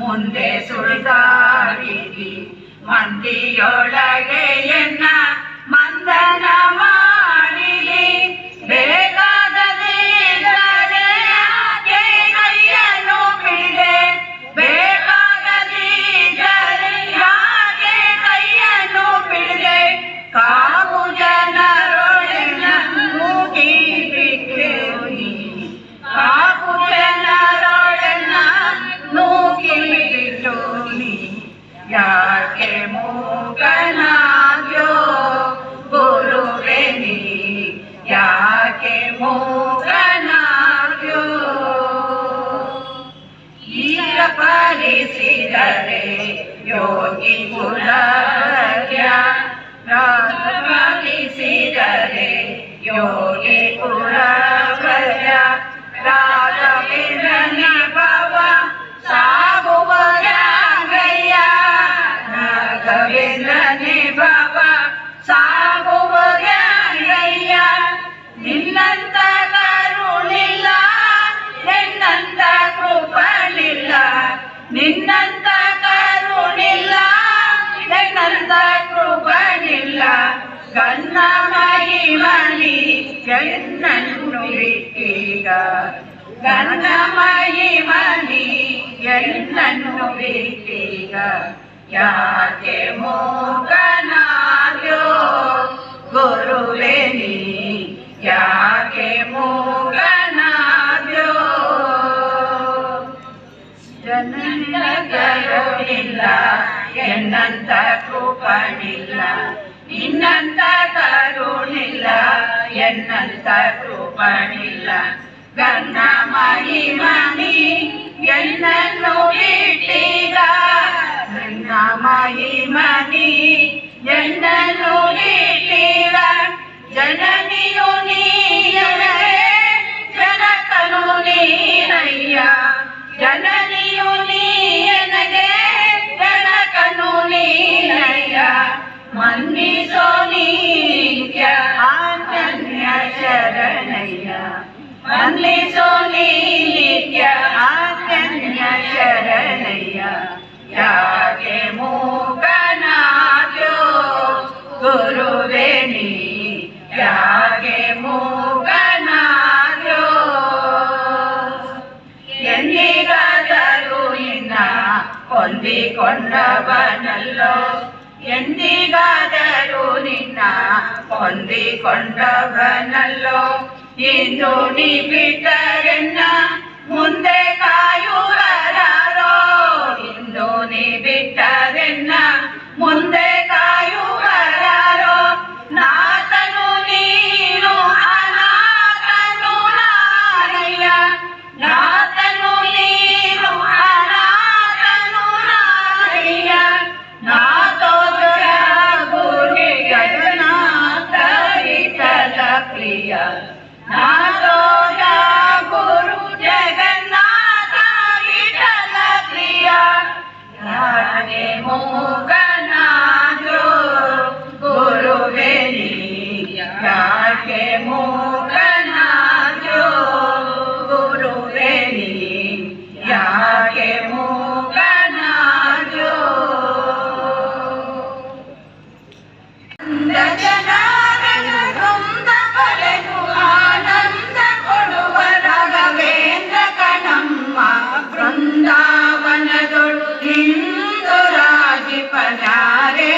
ಮುಂದೆ ಸುಳಿದಾಡಿರಿ ಮಂದಿಯೊಳಗೆ ಎನ್ನ ಮಂದನ ಮಾಡಿರಿ ಬೇಕಾಗದಿದ್ದರೆ ಯಾಕೆ ಕೈಯನ್ನು ಬಿಡೆ ಬೇಕಾಗದಿದ್ದರೆ ಯಾಕೆ ಕೈಯನ್ನು ಬಿಡೆ ಕಾವು ಜನರೊಳೆ ನೂಗಿ ಬಿಟ್ಟೇನಿ ಕಾವು ಜನರೊಳೆನ್ನ ನೂಗಿ ಬಿಟ್ಟೋನಿ ಯಾಕೆ ಮೂಗನಾಗ್ಯೋ ಗುರುವೇ ನೀ ಯಾಕೆ ಮೂಗನಾಗ್ಯೋ ಈಗ ಪಾಲಿಸಿದರೆ ಯೋಗಿ ಕುಲರ್ಯ ಪಾಲಿಸಿದರೆ ಯೋಗಿ ಕುಲರ್ಯ ರಾಘವೇಂದ್ರನ ಭವ ಸಾಗುವ ರಂಗಯ್ಯ ರಾಘವೇಂದ್ರನೇ ಭವ ಸಾಗುವ ರಂಗಯ್ಯ ನಿನ್ನಂತ ಕರುಣಿಲ್ಲ ನಿನ್ನಂತ ಕೃಪಣಿಲ್ಲ ನಿನ್ನಂತ ಕರುಣಿಲ್ಲ ನಿನ್ನಂತ ಕೃಪಣಿಲ್ಲ ಗನ್ನ ಮಹಿಮನಿ ಎನ್ನನ್ನು ಬಿಟ್ಟೀಗ ಗನ್ನ ಮಹಿಮನಿ ಎನ್ನನ್ನು ಬಿಟ್ಟೀಗ ಯಾಕೆ ಮೂಗನಾ ಕೃಪಣಿಲ್ಲ ನಿನ್ನಂತ ಕರುಣಿಲ್ಲ ಎನ್ನಂತ ಕೃಪಣಿಲ್ಲ ಗಂಧ ಮಹಿಮನಿ ಎನ್ನನ್ನು ಬಿಟ್ಟೀಗ ಗಂಧ ಮಹಿಮನಿ ಎನ್ನನ್ನು ಬಿಟ್ಟೀಗ ಜನನಿಯು ನೀಯೇ ಜನಕನು ನೀನಯ್ಯ ಜನನಿಯು ನೀನಗೆ ಜನಕನು ನೀನಯ್ಯ ಮನ್ನಿಸೋ ನಿತ್ಯ ಅನನ್ಯ ಶರಣಯ್ಯ ಮನ್ನಿಸೋ ನಿತ್ಯ ಅನನ್ಯ ಶರಣಯ್ಯ ಯಾಕೆ ಮೂಗನಾದ್ಯೋ ಗುರುವೇ ನೀ ಯಾಕೆ ಮೂಗನಾದ್ಯೋ ಎಂದಿಗಾದರೂ ನಿನ್ನ ಹೊಂದಿಕೊಂಡವನಲ್ಲೋ ಎಂದಿಗಾದರೂ ನಿನ್ನ ಹೊಂದಿಕೊಂಡವನಲ್ಲೋ ಇಂದು ನೀ ಬಿಟ್ಟರೆನ್ನ ಮುಂದೆ ಕಾಯುವರಾರೋ ಇಂದು ನೀ ಬಿಟ್ಟರೆನ್ನ ಮುಂದೆ ಕಾಯುವರಾರೋ ನಾಥನು ನೀನು ಅನಾಥನು ನಾನಯ್ಯ ನಾಥನು ನೀನು ಅನಾಥನು ನಾನಯ್ಯ ನಾಥೋದಯ ಗುರು ಜಗನ್ನಾಥ ವಿಠಲ ಪ್ರಿಯ ನಾಥೋದಯ ಗುರು ಜಗನ್ನಾಥ ವಿಠಲ ಪ್ರಿಯ ಯಾಕೆ ಮೂಗನಾದ್ಯೋ ಗುರುವೇ ನೀ ಯಾಕೆ ಮೂಗನಾದ್ಯೋ ಗುರುವೇ ನೀ ಯಾಕೆ ಮೂಗನಾದ್ಯೋ ಜನರೊಂದ ಕಲೆಗೂ ಆನಂದ ಕೊಡುವ ರಾಘವೇಂದ್ರ ಕಣಮ್ಮ ಬೃಂದಾವನದೊಳು ಇಂದು ರಾಜಿಪನಾರೆ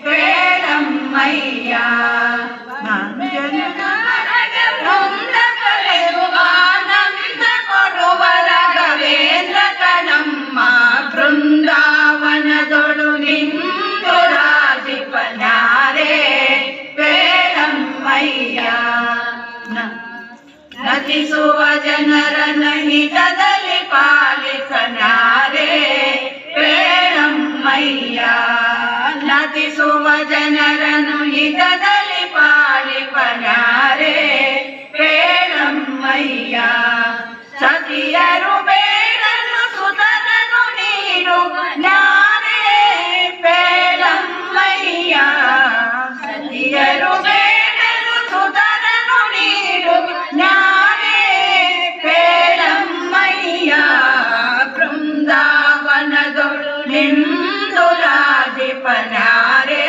ಬೇಡಮ್ಮಯ್ಯ ವೃಂದ ಕಲೆಗೂ ಆನಂದ ಕೊಡುವ ರಾಘವೇಂದ್ರ ಕಣಮ್ಮ ಬೃಂದಾವನದೊಳು ಇಂದು ರಾಜಿಪನಾರೆ ಬೇಡಮ್ಮಯ್ಯ ನಟಿಸುವ ಜನರನ್ನ ಹಿತದಲ್ಲಿ ಪಾಲಿಸನಾರೆ ಬೇಡಮ್ಮಯ್ಯ ನಟಿಸುವ ಜನರನ್ನು ಹಿತದಲ್ಲಿ ಪಾಲಿಪನಾರೆ ಬೇಡಮ್ಮಯ್ಯ ಸತಿಯರು ಬೇಡನ್ನು ಸುತನನು ನೀನು ಜ್ಞಾನೇ ಬೇಡಮ್ಮಯ್ಯ ಸತಿಯರು ಬೇಡನು ಸುತನನು ನೀನು ಜ್ಞಾನೇ ಬೇಡಮ್ಮಯ್ಯ ಬೃಂದಾವನದೊಳು ನಿಂದು ರಾಜಿಪನಾರೆ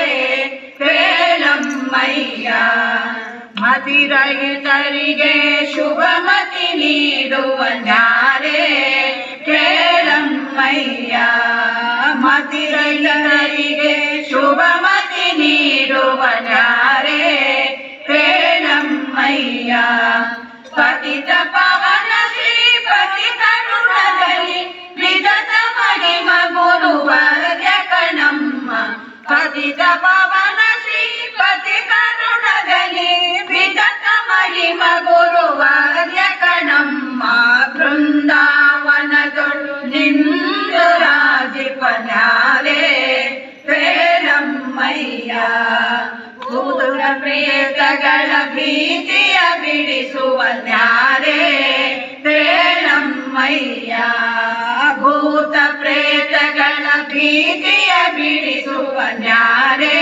ಬೇಡಮ್ಮಯ್ಯ ಮತಿರಹಿತರಿಗೆ ಶುಭಮತಿ ನೀಡುವ ನ್ಯಾರೆ ಬೇಡಮ್ಮಯ್ಯ ಮತಿರಹಿತರಿಗೆ ಶುಭಮತಿ ನೀಡುವ ನ್ಯಾರೆ ಬೇಡಮ್ಮಯ್ಯ ಪತಿತ ಪವನ ಶ್ರೀಪತಿ ಕರುಣದಲ್ಲಿ ವಿಧತ ಮಹಿಮ ಗುರುವರ್ಯ ಕಣಮ್ಮ ಪತಿತ ಪವನ ಶ್ರೀಪತಿ ಕರುಣದಲ್ಲಿ ವಿಧತ ಮಹಿಮ ಗುರುವರ್ಯ ಕಣಮ್ಮ ಬೃಂದಾವನದೊಳು ನಿಂದು ರಾಜಿಪನಾರೆ ಬೇಡಮ್ಮಯ್ಯ ಭೂತ ಪ್ರೇತಗಳ ಭೀತಿಯ ಬಿಡಿಸುವ ನ್ಯಾರೆ ಬೇಡಮ್ಮಯ್ಯ ಭೂತ ಪ್ರೇತಗಳ ಭೀತಿಯ ಬಿಡಿಸುವ ನ್ಯಾರೆ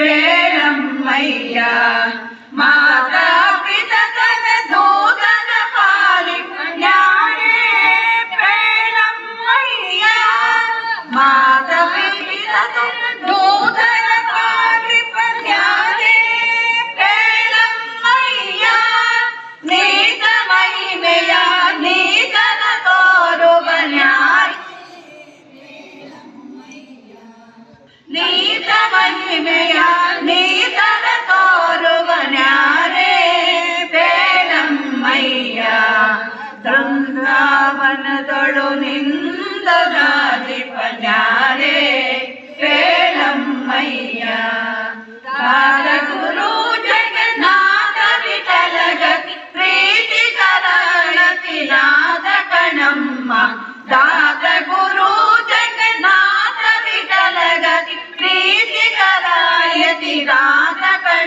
ಬೇಡಮ್ಮಯ್ಯ ಮಾತಾ ಪಿತನ ದೂತನ ಪಾಲಿಪ ನ್ಯಾರೆ ಬೇಡಮ್ಮಯ್ಯ ಮಾತಾ ಪಿತನ ದೂತನ ಪಾಲಿಪ ನ್ಯಾರೆ ಬೇಡಮ್ಮಯ್ಯ ನೀತ ಮಹಿಮೆಯ ನೀತನ ತೋರುವ ನ್ಯಾರೆ ನೀತ ಮಹಿಮೆಯ ನೀತನ ತೋರುವ ನ್ಯಾರೆ ಬೇಡಮ್ಮಯ್ಯ ಬೃಂದಾವನದೊಳು ನಿಂದ ರಾಜಿಪ ನ್ಯಾರೆ ಬೇಡಮ್ಮಯ್ಯ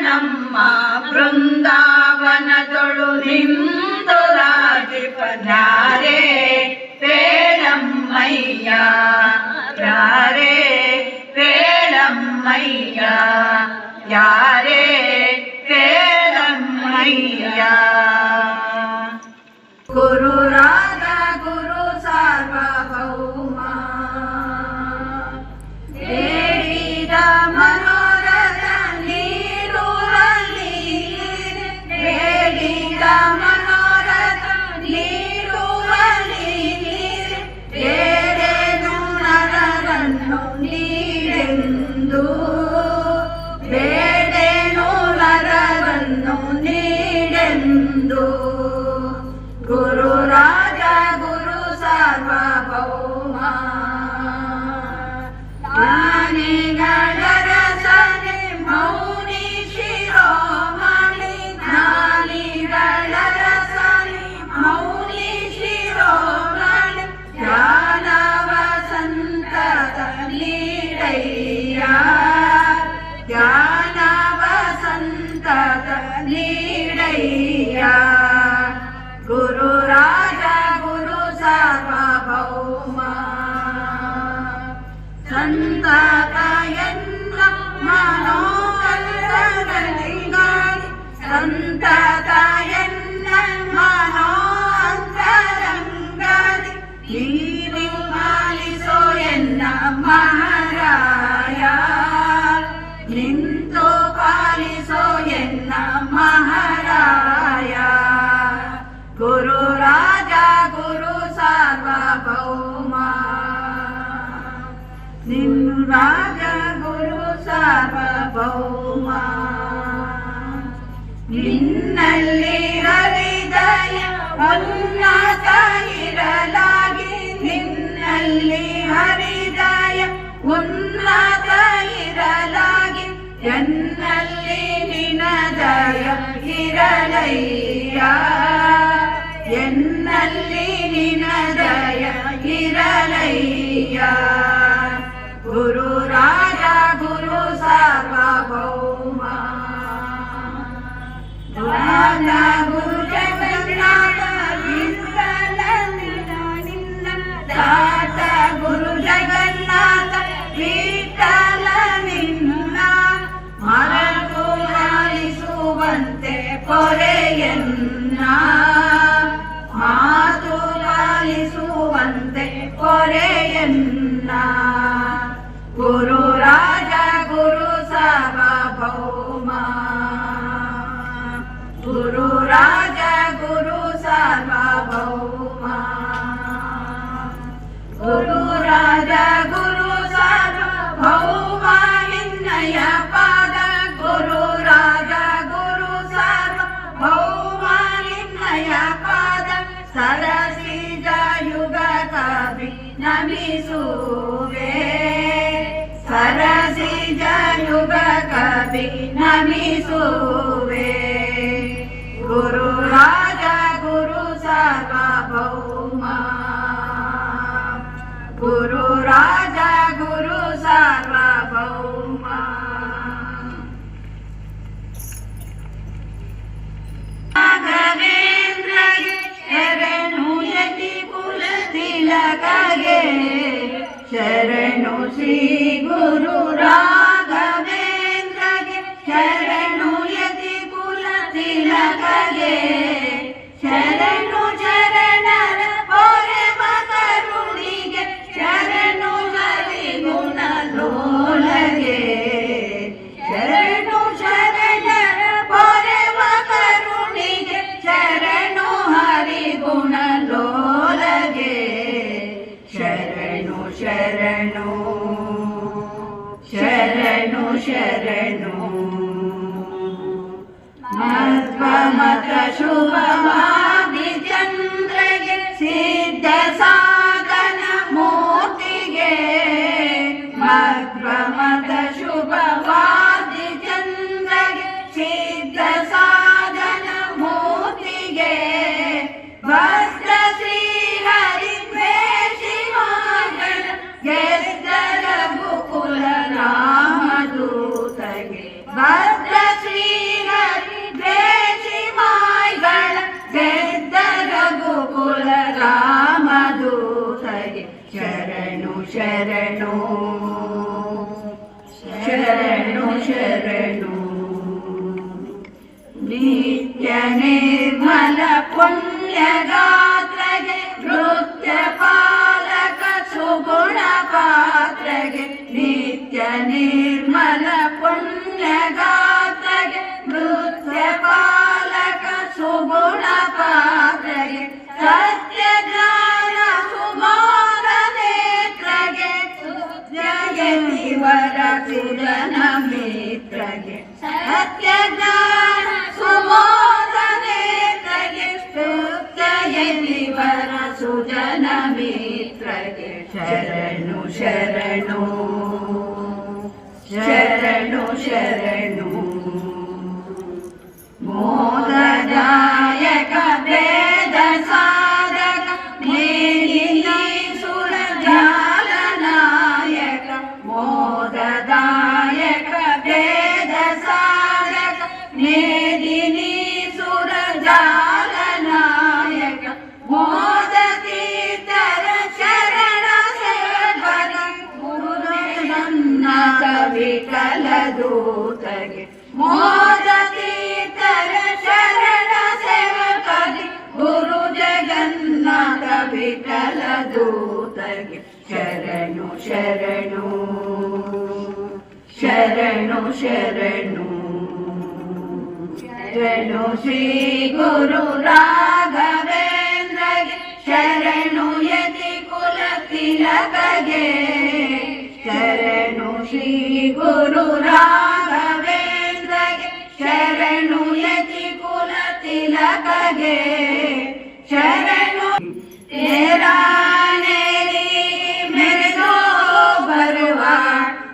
ನಮ್ಮ ಬೃಂದಾವನದೊಳು ನಿಂದು ರಾಜಿಪನ್ಯಾರೇ ಪೇಳಮ್ಮಯ್ಯ ಯಾರೇ ಪೇಳಮ್ಮಯ್ಯ ಯಾರೇ ಪೇಳಮ್ಮಯ್ಯ ಗುರು ರಾಜ ಗುರು ಸಾರ್ವಭೌಮ ಬೇಡಿದ ಮನೋರಥ ನೀರುವಲ್ಲಿ ಬೇಡಿದ ಮನೋರಥ ನೀರುವಲ್ಲಿ ಬೇರೇನು ನರರನ್ನು ನೀಡೆಂದು ಬೇಡೇನು ನರರನ್ನು ನೀಡೆಂದು ಗುರು ರಾಜ ಗುರು ಸಾರ್ವಭೌಮ ಜ್ಞಾನಿಗಳ ರಸನೆ ಮೌನಿ ಶಿರೋಮಣಿ ಜ್ಞಾನಿಗಳ ರಸನೆ ಮೌನಿ ಶಿರೋಮಣಿ ಜ್ಞಾನವ ಸಂತತ ನೀಡಯ್ಯ ಜ್ಞಾನವ ಸಂತತ ನೀಡಯ್ಯ ಗುರು ರಾಜ ಗುರು ಸಾರ್ವಭೌಮ ಸಂತತಯನ್ನ ಮನೋಂತರಂಗದಿ ಸಂತತಯನ್ನ ಮನೋಂತರಂಗದಿ ನೀನು ಪಾಲಿಸೋ ಎನ್ನ ಮಹಾರಾಯ ನಿಂತು ಪಾಲಿಸೋ ಎನ್ನ ಮಹಾರಾಯ ಗುರು ರಾಜ ಗುರು ಸಾರ್ವಭೌಮ ನಿನ್ನ ರಾಜ ಗುರು ಸಾರ್ವಭೌಮ ನಿನ್ನಲ್ಲಿ ಹೃದಯ ಉನ್ನತ ಇರಲಾಗಿ ನಿನ್ನಲ್ಲಿ ಹೃದಯ ಉನ್ನತ ಇರಲಾಗಿ ಎನ್ನಲ್ಲಿ ನಿನದಯ ಇರಲಯ್ಯ ಎನ್ನಲ್ಲಿ ನಿನದಯ ಇರಲಯ್ಯ ಗುರು ರಾಜ ಗುರು ಸಾರ್ವಭೌಮ ದಾನ ಗುರು ಜಗನ್ನಾಥ ದಾತ ಗುರು ಜಗನ್ನಾಥ ವಿಠಲ ನಿನ್ನ ಮರಳು ಲಾಲಿಸುವಂತೆ ಪೊರೆಯನ್ನ ಮಾತು ಲಾಲಿಸುವಂತೆ ಪೊರೆಯನ್ನ ಗುರು ರಾಜ ಗುರು ಸಾರ್ವಭೌಮ ಗುರು ರಾಜ ಗುರು ಸಾರ್ವಭೌಮ ಗುರು ರಾಜ ಗುರು ಸಾರ್ವಭೌಮ ನಿನ್ನಯ ಪಾದ ಗುರು ರಾಜ ಗುರು ಸಾರ್ವಭೌಮ ನಿನ್ನಯ ಪಾದ ಸರಸಿಜ ಯುಗ ಕವಿ ನಮಿಸುವೆ ಸರಸಿಜ ಯುಗ ಕವಿ ನಮಿಸುವೆ ಗುರು ರಾಜ ಗುರು ಸಾರ್ವಭೌಮ ಗುರು ರಾಜ ಗುರು ಸಾರ್ವಭೌಮ ರಾಘವೇಂದ್ರಗೆ ಶರಣು ಯತಿ ಕುಲ ತಿಲಕಗೆ ಶರಣು ಶ್ರೀ ಗುರು ರಾಘವೇಂದ್ರಗೆ ಶರಣು ಯತಿ ಕುಲ ತಿಲಕಗೆ ಶರಣು ಶರಣರ ಪೊರೆವ ಕರುಣಿಗೆ ಶರಣು ಹರಿಗುಣ ಲೋಲಗೆ ಶರಣು ಶರಣರ ಪೊರೆವ ಕರುಣಿಗೆ ಶರಣು ಹರಿಗುಣ ಲೋಲಗೆ ಶರಣು ಶರಣು ಶರಣು ಶರಣು ಮಧ್ವಮತ ಶುಭವಾದಿ ಚಂದ್ರಗೆ ಸಿದ್ಧ ಸಾಧನ ಮೂರ್ತಿಗೆ ಮಧ್ವಮತ ಶುಭವಾದಿ ಚಂದ್ರಗೆ ಸಿದ್ಧ ಸಾಧನ ಮೂರ್ತಿಗೆ ಭದ್ರ ಶ್ರೀ ಹರಿ ದ್ವೇಷಿ ಮಗಳ ಗೆದ್ದರ ಗುಕುಲ ರಾಮದೂತಗೆ ಭದ್ರ ಶ್ರೀ ರಾಮದೂತಗೆ ಶರಣು ಶರಣು ಶರಣು ಶರಣು. ನಿತ್ಯ ನಿರ್ಮಲ ಪುಣ್ಯಗಾತ್ರಗೆ ನೃತ್ಯ ಪಾಲಕ ಸುಗುಣ ಪಾತ್ರಗೆ ನಿತ್ಯ ನಿರ್ಮಲ ಪುಣ್ಯಗಾತ್ರಗೆ ನೃತ್ಯ ಪಾಲಕ ಸುಗುಣ ಪಾತ್ರಗೆ ಸತ್ಯ ಜ್ಞಾನ ಸುಮೋದ ನೇತ್ರಗೆ ಜಯತಿವರ ಸುಜನ ಮಿತ್ರಗೆ ಸತ್ಯ ಜ್ಞಾನ ಸುಮೋದ ನೇತ್ರಗೆ ಜಯತಿವರ ಸುಜನ ಮಿತ್ರಗೆ ಶರಣು ಶರಣು ಶರಣು ಶರಣು. ಮೋದದಾಯಕ ವೇದ ಸಾಧಕ ಮೇಲಿನಿ ಸುರ ಜಾಲ ನಾಯಕ ಮೋದದಾಯಕ ವೇದ ಸಾಧಕ ಮೇಲಿನಿ ಸುರ ಜಾಲ ನಾಯಕ ಮೋದ ತೀರ್ಥರ ಶರಣ ಸೇವಕ ಗುರುನಾಥ ವಿಠಲ ದೂತಗೆ ಮೋದ ತೀರ್ಥರ ಶರಣ ಸೇವಕಗೆ ಗುರು ಜಗನ್ನಾಥ ವಿಠಲ ದೂತಗೆ ಶರಣು ಶರಣು ಶರಣು ಶರಣು. ಶರಣು ಶ್ರೀ ಗುರು ರಾಘವೇಂದ್ರಗೆ ಶರಣು ಯತಿ ಕುಲ ತಿಲಕಗೆ ಶರಣು ಶ್ರೀ ಗುರು ರಾಘವೇಂದ್ರಗೆ ಶರಣು ಯತಿ ಕುಲ ತಿಲಕಗೆ ಶರಣು. ತೇರಾನೇರಿ ಮೆರೆದೋ ಬರುವ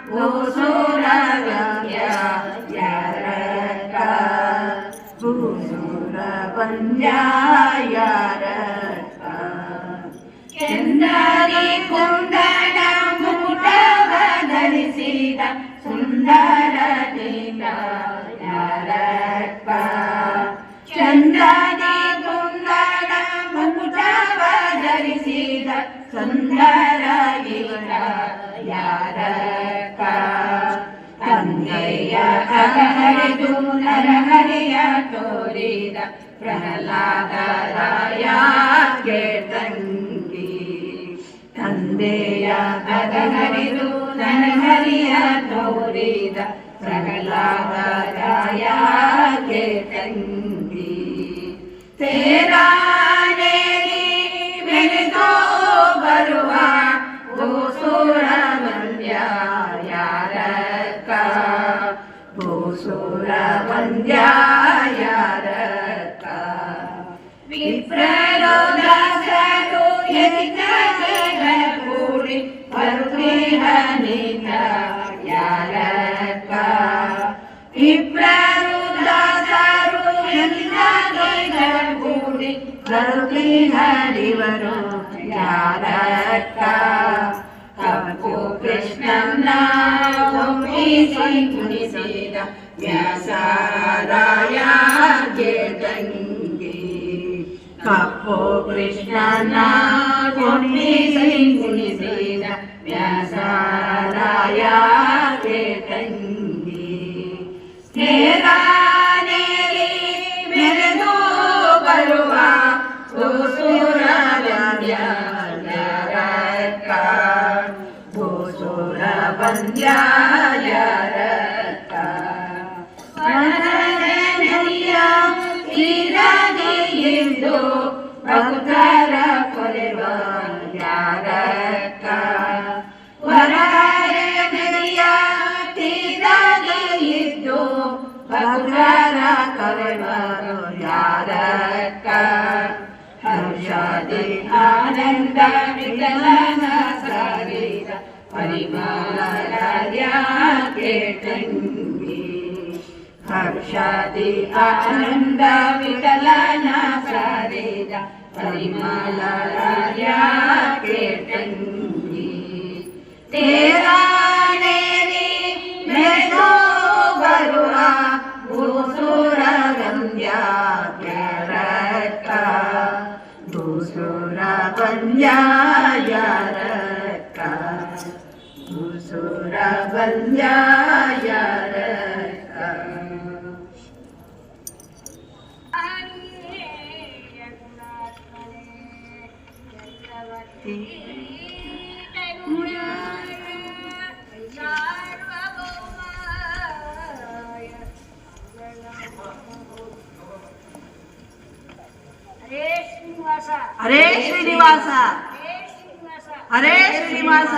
ಭೂಸುರವಂದ್ಯ ಯಾರಕ ಭೂಸುರವಂದ್ಯ ಯಾರಕ ಚಂದರಿ ಕುಂದಣ ಮುಟವ ಧರಿಸಿದ ಸುಂದರ ದೀನ ಯಾರಕ ಚಂದರಿ ಕುಂದಣ ಮುಟವ ಧರಿಸಿದ ಸುಂದರ ದೀನ ಯಾರಕ ತಂದೆಯ ಅಗಹರಿದು ನರಹರಿಯ ತೋರಿದ ಪ್ರಹ್ಲಾದರಾಯ ತಂಗಿ ತಂದೆಯ ಅಗಹರಿದು ನರಹರಿಯ ತೋರಿದ ಪ್ರಹ್ಲಾದರಾಯ ತಂಗಿ ತೇರಾನೇರಿ ಮೆರೆದೋ ಬರುವ ಭೂಸುರ ವಂದ್ಯ ಯಾರಕ ಭೂಸುರ ವಂದ್ಯ ಯಾರಕ ವಿಪ್ರರೋ ದಾಸರು ಯತಿಗಳ ಕೂಡಿ ಬರುತ್ತಿಹನಿತ ಯಾರಕ ವಿಪ್ರರೋ ದಾಸರು ಯತಿಗಳ ಕೂಡಿ ಬರುತ್ತಿಹರಿವರು ಯಾರಕ ಕಪ್ಪು ಕೃಷ್ಣನ ಒಮ್ಮಿಸಿ ಕುಣಿಸಿದ ವ್ಯಾಸರಾಯ ತಂಗಿ ಕಪ್ಪು ಕೃಷ್ಣನ ಒಮ್ಮಿಸಿ ಕುಣಿಸಿದ ವ್ಯಾಸರಾಯ ತಂಗಿ ತೇರಾನೇರಿ ಮೆರೆದು ಬರುವ ಭೂಸುರ ವಂದ್ಯ ಯಾರಕ ಭೂಸುರ ವಂದ್ಯ ಯಾರಕ ವನರನೆಯ ತೀರದೆಯೆಂದು ಭಕ್ತರ ಕೊಲೆವ ಯಾರಕ ವನರನೆಯ ತೀರದೆಯಿದ್ದು ಭಕ್ತರ ಕೊಲೆವರು ಯಾರಕ ಹರ್ಷಾದಿ ಆನಂದ ವಿಠಲನ ಸಾರಿದ ಪರಿಮಳರಾಯ ತಂಗಿ ಹರ್ಷಾದಿ ಆನಂದ ವಿಠಲನ ಸಾರಿದ ಪರಿಮಳರಾಯ ತಂಗಿ ತೇರಾನೇರಿ ಮೆರೆದೋ ಬರುವ ಭೂಸುರ ವಂದ್ಯ ಯಾರಕ ಭೂಸುರ ಭೂಸುರ ಬಂದ್ಯಾಯ ರಕ್ಕ. ಹರೇ ಶ್ರೀನಿವಾಸ, ಹರೇ ಶ್ರೀನಿವಾಸ.